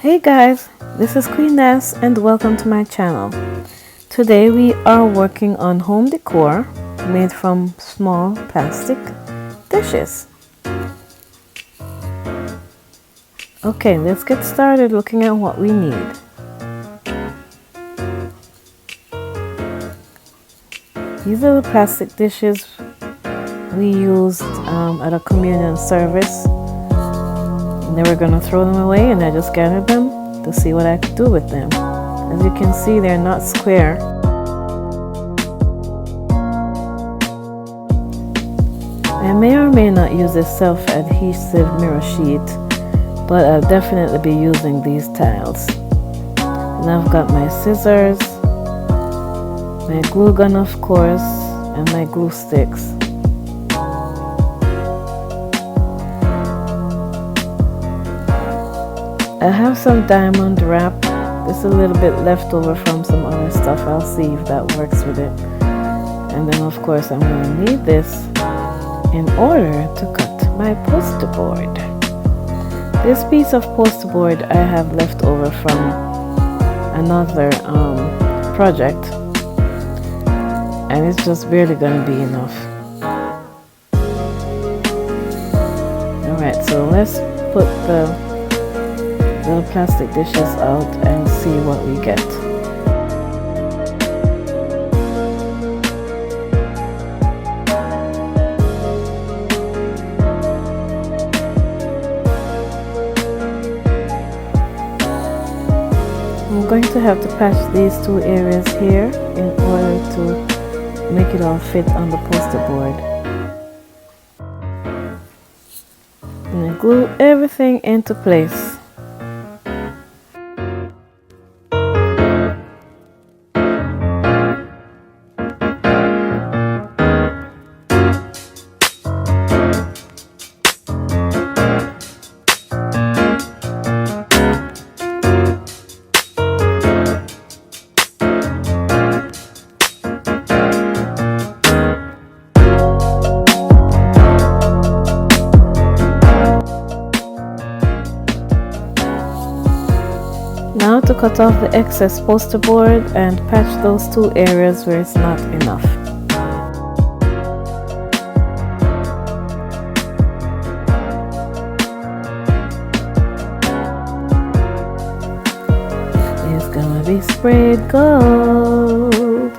Hey guys, this is Queen Ness and welcome to my channel. Today we are working on home decor made from small plastic dishes. Okay, let's get started looking at what we need. These are the plastic dishes we used at a communion service. And they were going to throw them away, and I just gathered them to see what I could do with them. As you can see, they're not square. I may or may not use this self-adhesive mirror sheet, but I'll definitely be using these tiles. And I've got my scissors, my glue gun of course, and my glue sticks. I have some diamond wrap. There's a little bit left over from some other stuff. I'll see if that works with it. And then of course I'm going to need this in order to cut my poster board. This piece of poster board I have left over from another project, and it's just barely going to be enough. Alright, so let's put the little plastic dishes out and see what we get. I'm going to have to patch these two areas here in order to make it all fit on the poster board. And I glue everything into place. Now to cut off the excess poster board and patch those two areas where it's not enough. It's gonna be sprayed gold.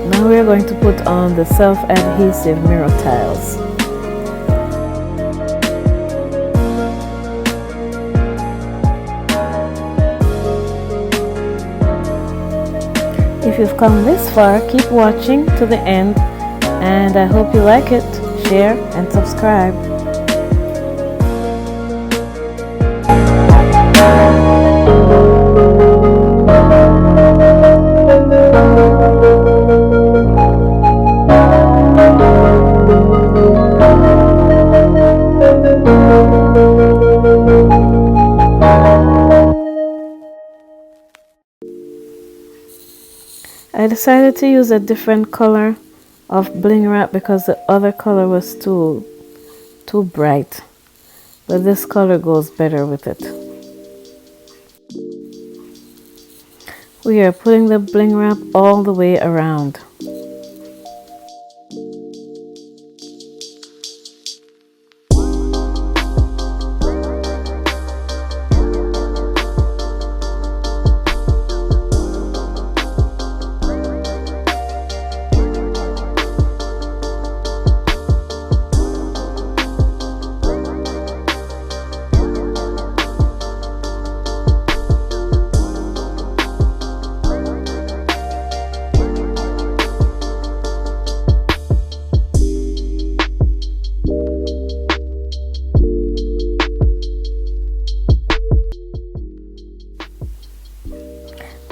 Now we're going to put on the self-adhesive mirror tiles. If you've come this far, keep watching to the end, and I hope you like it. Share and subscribe. I decided to use a different color of bling wrap because the other color was too bright, but this color goes better with it. We are putting the bling wrap all the way around.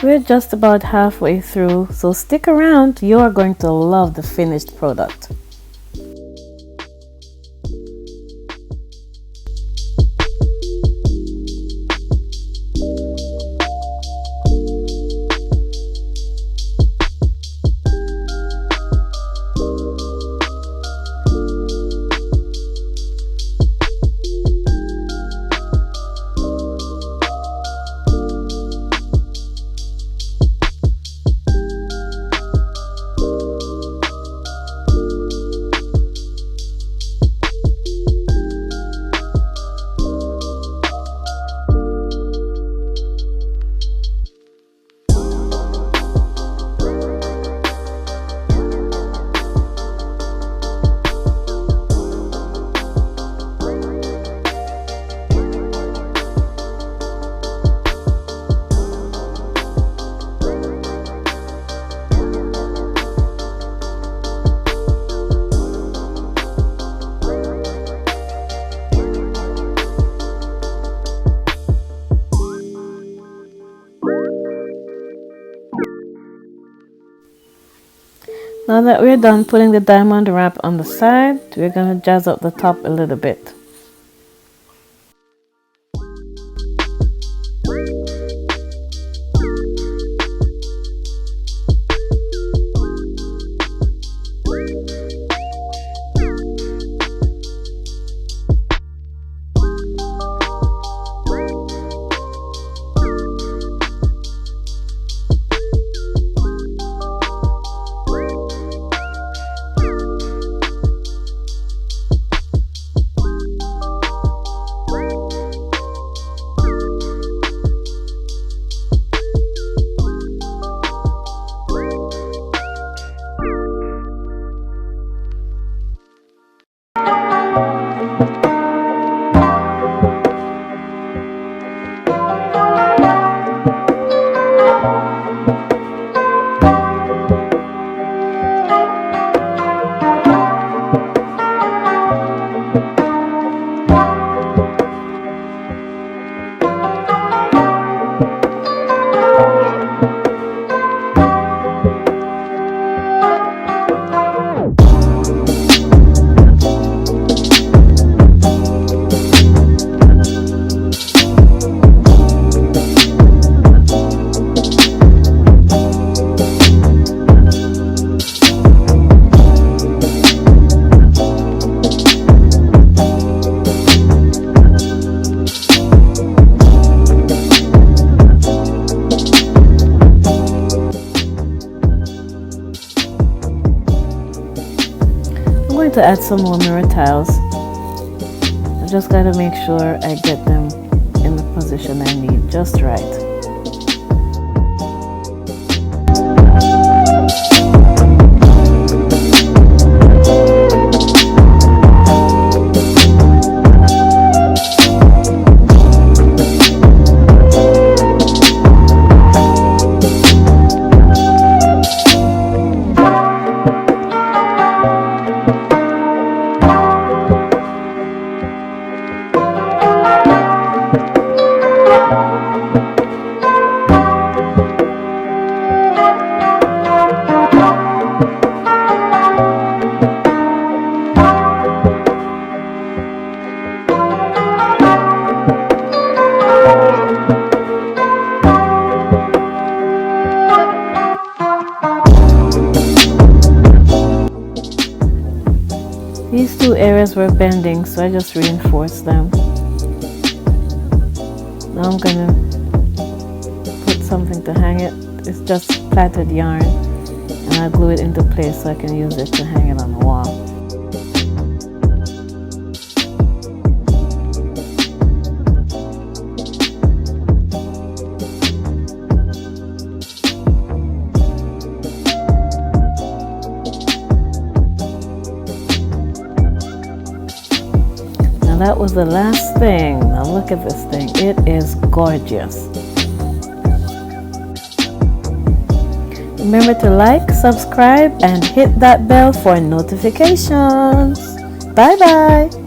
We're just about halfway through, so stick around. You are going to love the finished product. Now that we're done putting the diamond wrap on the side, we're going to jazz up the top a little bit. To add some more mirror tiles. I just got to make sure I get them in the position I need just right. These two areas were bending, so I just reinforced them. Now I'm gonna put something to hang it. It's just plaited yarn, and I glue it into place so I can use it to hang it on the wall. That was the last thing. Now look at this thing. It is gorgeous. Remember to like, subscribe, and hit that bell for notifications. Bye bye.